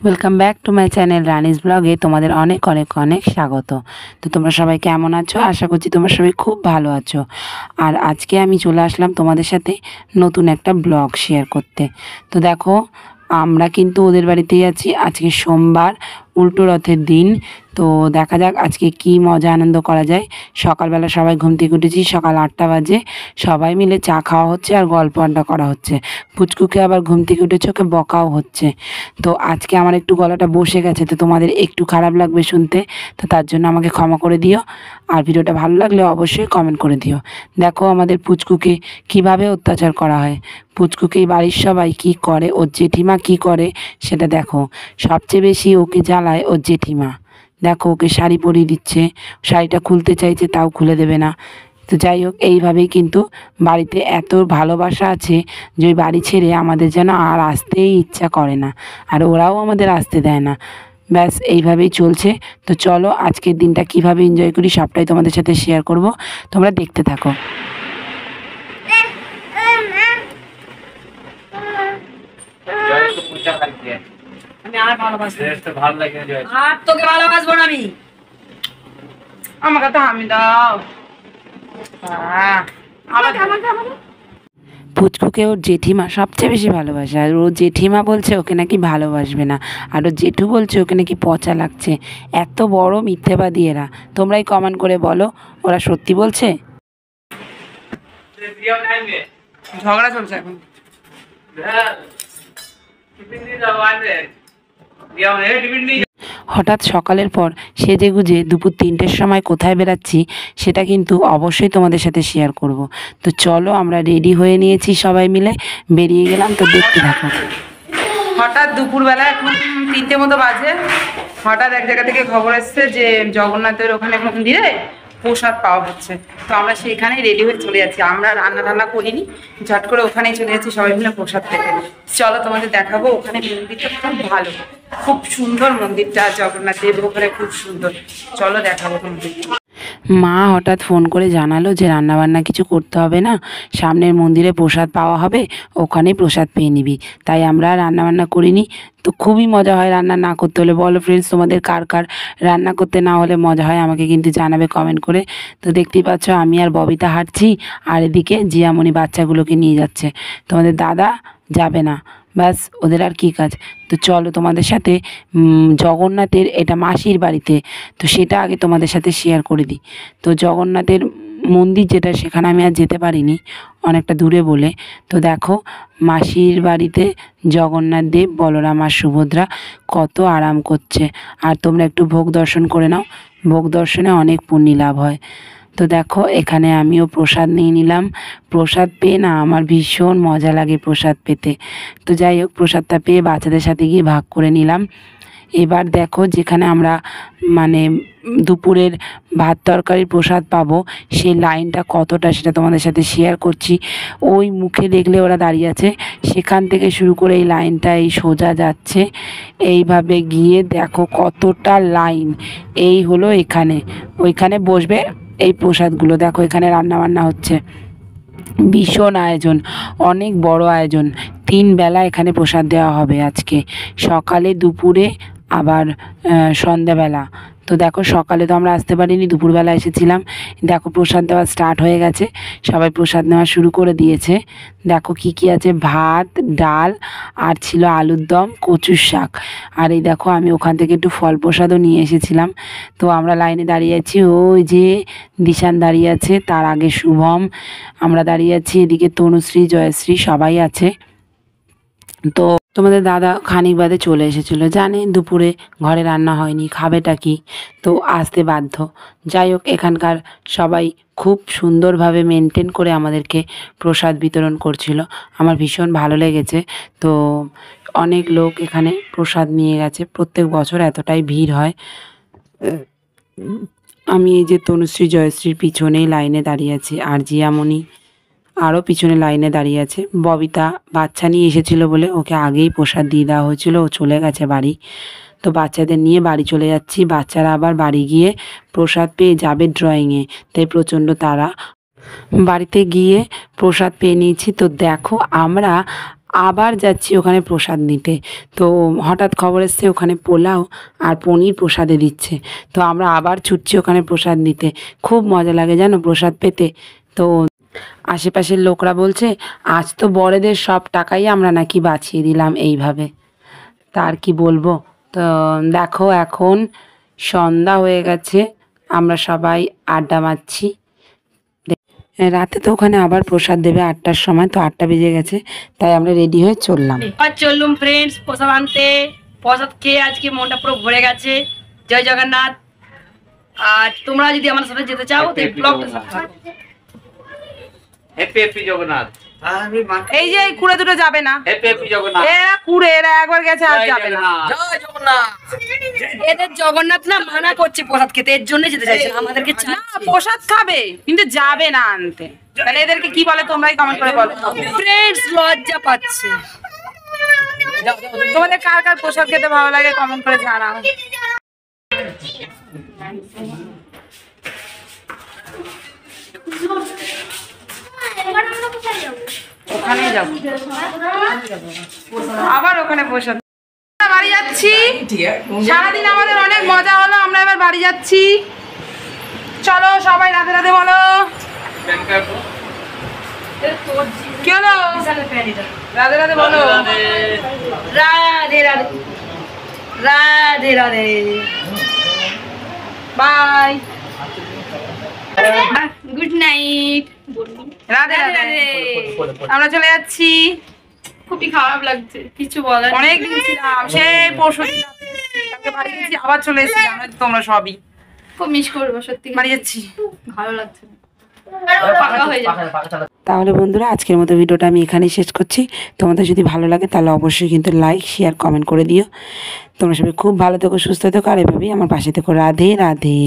Welcome back to my channel Rani's ব্লগে তোমাদের অনেক অনেক অনেক স্বাগত। তো তোমরা সবাই কেমন আছো? আশা করছি তোমরা সবাই খুব ভালো আছো। আর আজকে আমি চলে আসলাম তোমাদের সাথে নতুন একটা ব্লগ শেয়ার করতে। তো দেখো, আমরা কিন্তু ওদের বাড়িতেই আছি। আজকে সোমবার, উল্টো রথের দিন। তো দেখা যাক আজকে কি মজা আনন্দ করা যায়। সকালবেলা সবাই ঘুম থেকে উঠেছি, সকাল 8টা বাজে। সবাই মিলে চা খাওয়া হচ্ছে আর গল্প আড্ডা করা হচ্ছে। পুচকুকে আবার ঘুম থেকে উঠেছে, ওকে বকাও হচ্ছে। তো আজকে আমার একটু গলাটা বসে গেছে, তো তোমাদের একটু খারাপ লাগবে শুনতে, তো তার জন্য আমাকে ক্ষমা করে দিও। আর ভিডিওটা ভালো লাগলে অবশ্যই কমেন্ট করে দিও। দেখো আমাদের পুচকুকে কিভাবে অত্যাচার করা হয়। পুচকুকে বাড়ির সবাই কি করে, ওর জেঠিমা কি করে সেটা দেখো। সবচেয়ে বেশি ওকে জ্বালায় ওর জেঠিমা। দেখো ওকে শাড়ি পরিয়ে দিচ্ছে, শাড়িটা খুলতে চাইছে তাও খুলে দেবে না। তো যাই হোক, এইভাবেই কিন্তু বাড়িতে এত ভালোবাসা আছে যে ওই বাড়ি ছেড়ে আমাদের যেন আর আসতেই ইচ্ছা করে না, আর ওরাও আমাদের আসতে দেয় না। ব্যাস এইভাবেই চলছে। তো চলো আজকের দিনটা কিভাবে এনজয় করি সবটাই তোমাদের সাথে শেয়ার করব, তোমরা দেখতে থাকো। আমি আর ভালোবাসবো আর তোকে ভালোবাসবো না আমি। আমাকে তো আমি দাও। পুচকুকে ওর জেঠিমা সবচেয়ে বেশি ভালোবাসে, আর ওর জেঠিমা বলছে ওকে নাকি ভালোবাসবে না, আর ওর জেঠু বলছে ওকে নাকি পচা লাগছে। এত বড় মিথ্যেবাদী এরা। তোমরাই কমেন্ট করে বলো, ওরা সত্যি বলছে? ঝগড়া চলছে এখন। হঠাৎ সকালের পর সেজে গুজে দুপুর 3টের সময় কোথায় বেরাচ্ছি সেটা কিন্তু অবশ্যই তোমাদের সাথে শেয়ার করব। তো চলো, আমরা রেডি হয়ে নিয়েছি, সবাই মিলে বেরিয়ে গেলাম। তো দেখতে থাকো। হঠাৎ দুপুরবেলা এখন 3টে মতো বাজে, হঠাৎ এক জায়গা থেকে খবর এসছে যে জগন্নাথের ওখানে মন্দিরে প্রসাদ পাওয়া হচ্ছে। তো আমরা সেইখানেই রেডি হয়ে চলে যাচ্ছি। আমরা রান্না করিনি, ঝট করে ওখানেই চলে যাচ্ছি সবাই মিলে প্রসাদ পেতে। চলো তোমাদের দেখাবো। ওখানে মন্দিরটা খুব ভালো, খুব সুন্দর মন্দিরটা, জগন্নাথের ওখানে খুব সুন্দর। চলো দেখাবো তোমাদের। মা হঠাৎ ফোন করে জানালো যে রান্নাবান্না কিছু করতে হবে না, সামনের মন্দিরে প্রসাদ পাওয়া হবে, ওখানেই প্রসাদ পেয়ে নিবি। তাই আমরা রান্নাবান্না করিনি। তো খুবই মজা হয় রান্না না করতে হলে। বলো ফ্রেন্ডস, তোমাদের কার কার রান্না করতে না হলে মজা হয় আমাকে কিন্তু জানাবে কমেন্ট করে। তো দেখতেই পাচ্ছ আমি আর ববিতা হাঁটছি, আর এদিকে জিয়ামণি বাচ্চাগুলোকে নিয়ে যাচ্ছে। তোমাদের দাদা যাবে না, ব্যাস ওদের আর কী কাজ। তো চলো তোমাদের সাথে জগন্নাথের, এটা মাসির বাড়িতে, তো সেটা আগে তোমাদের সাথে শেয়ার করে দিই। তো জগন্নাথের মন্দির যেটা, সেখানে আমি আর যেতে পারিনি, অনেকটা দূরে বলে। তো দেখো মাসির বাড়িতে জগন্নাথ দেব, বলরাম আর সুভদ্রা কত আরাম করছে। আর তোমরা একটু ভোগ দর্শন করে নাও, ভোগ দর্শনে অনেক পুণ্য লাভ হয়। তো দেখো এখানে আমিও প্রসাদ নিয়ে নিলাম। প্রসাদ পেয়ে না আমার ভীষণ মজা লাগে প্রসাদ পেতে। তো যাই হোক, প্রসাদটা পেয়ে বাচ্চাদের সাথে গিয়ে ভাগ করে নিলাম। এবার দেখো যেখানে আমরা মানে দুপুরের ভাত তরকারির প্রসাদ পাবো, সেই লাইনটা কতটা সেটা তোমাদের সাথে শেয়ার করছি। ওই মুখে দেখলে ওরা দাঁড়িয়ে আছে, সেখান থেকে শুরু করে এই লাইনটা এই সোজা যাচ্ছে, এইভাবে গিয়ে দেখো কতটা লাইন। এই হলো এখানে, ওইখানে বসবে এই প্রসাদগুলো। দেখো এখানে রান্না বান্না হচ্ছে, ভীষণ আয়োজন, অনেক বড় আয়োজন। 3 বেলা এখানে প্রসাদ দেওয়া হবে আজকে, সকালে, দুপুরে, আবার সন্ধ্যাবেলা। তো দেখো সকালে তো আমরা আসতে পারিনি, দুপুরবেলা এসেছিলাম। দেখো প্রসাদ দেওয়া স্টার্ট হয়ে গেছে, সবাই প্রসাদ নেওয়া শুরু করে দিয়েছে। দেখো কি কি আছে, ভাত, ডাল, আর ছিল আলুর দম, কচুর শাক। আর এই দেখো আমি ওখান থেকে একটু ফল প্রসাদও নিয়ে এসেছিলাম। তো আমরা লাইনে দাঁড়িয়ে আছি, ওই যে দিশান দাঁড়িয়ে আছে, তার আগে শুভম, আমরা দাঁড়িয়ে আছি, এদিকে তনুশ্রী, জয়শ্রী সবাই আছে। তো তোমাদের দাদা খানিক বাদে চলে এসেছিলো, জানে দুপুরে ঘরে রান্না হয়নি, খাবেটা কি, তো আসতে বাধ্য। যাই হোক, এখানকার সবাই খুব সুন্দরভাবে মেনটেন করে আমাদেরকে প্রসাদ বিতরণ করছিল, আমার ভীষণ ভালো লেগেছে। তো অনেক লোক এখানে প্রসাদ নিয়ে গেছে, প্রত্যেক বছর এতটাই ভিড় হয়। আমি এই যে তনুশ্রী, জয়শ্রীর পিছনেই লাইনে দাঁড়িয়ে আছি, আর জিয়ামণি আরও পিছনে লাইনে দাঁড়িয়ে আছে। ববিতা বাচ্চা নিয়ে এসেছিল বলে ওকে আগেই প্রসাদ দিয়ে দেওয়া হয়েছিল, ও চলে গেছে বাড়ি। তো বাচ্চাদের নিয়ে বাড়ি চলে যাচ্ছি, বাচ্চারা আবার বাড়ি গিয়ে প্রসাদ পেয়ে যাবে ড্রয়িংয়ে, তাই প্রচণ্ড তাড়া। বাড়িতে গিয়ে প্রসাদ পেয়ে নিয়েছি। তো দেখো আমরা আবার যাচ্ছি ওখানে প্রসাদ নিতে। তো হঠাৎ খবর এসছে ওখানে পোলাও আর পনির প্রসাদে দিচ্ছে। তো আমরা আবার ছুটছি ওখানে প্রসাদ নিতে। খুব মজা লাগে জানো প্রসাদ পেতে। তো আশেপাশের লোকরা বলছে আজ তো বড়দের সব টাকাই আমরা নাকি বাঁচিয়ে দিলাম এইভাবে। তা আর কি বলবো। তো দেখো এখন সন্ধ্যা হয়ে গেছে, আমরা সবাই আড্ডা মারছি। রাতে তো ওখানে আবার প্রসাদ দেবে 8টার সময়, তো 8টা বেজে গেছে, তাই আমরা রেডি হয়ে চললাম। আর চললুম ফ্রেন্ডস প্রসাদ আনতে। প্রসাদ খেয়ে আজকে মনটা পুরো ভরে গেছে। জয় জগন্নাথ। আর তোমরা যদি আমার সাথে যেতে চাও তো ব্লগটা সাথে থাকো। Happy happy Jagannath. এই যে এই কুড়ে দুটো যাবে না, হ্যাপি হ্যাপি জগন্নাথ। এরা কুড়ে, এরা একবার গেছে আর যাবে না। জয় জগন্নাথ। এদের জগন্নাথ না মানা করছে প্রসাদ খেতে, এর জন্য যেতে চাইছে না, আমাদেরকে না, চাচ্ছে। প্রসাদ খাবে কিন্তু যাবে না আনতে। তাহলে এদেরকে কি বলে তোমরাই কমেন্ট করে বলো। ফ্রেন্ডস লজ্জা পাচ্ছে। তোমাদের কার কার প্রসাদ খেতে ভালো লাগে কমেন্ট করে জানাও। ওখানেই যাবো, আবার ওখানে প্রসাদ। বাড়ি যাচ্ছি, সারাদিন আমাদের অনেক মজা হলো, আমরা এবার বাড়ি যাচ্ছি। চলো সবাই রাধে রাধে বলো। কি হলো? রাধে রাধে বলো। Radhe Radhe Radhe Radhe. Bye, good night. Radhe Radhe. আমরা চলে যাচ্ছি। খুবই খারাপ লাগছে, কিছু বলার নেই। অনেক দিন ছিলাম, সেই পরশু দিন কালকে বাড়ি গেছি, আবার চলে এসেছি। জানো তো তোমরা সবই। খুব মিস করবো সত্যি, বাড়ি যাচ্ছি। ভালো লাগছে না। আর ও ফাঁকা হয়ে যাবে। তাহলে বন্ধুরা আজকের মতো ভিডিওটা আমি এখানেই শেষ করছি। তোমাদের যদি ভালো লাগে তাহলে অবশ্যই কিন্তু লাইক শেয়ার কমেন্ট করে দিও। তোমরা সবাই খুব ভালো থেকো, সুস্থ থেকো, আর এভাবেই আমার পাশে থেকো। রাধে রাধে।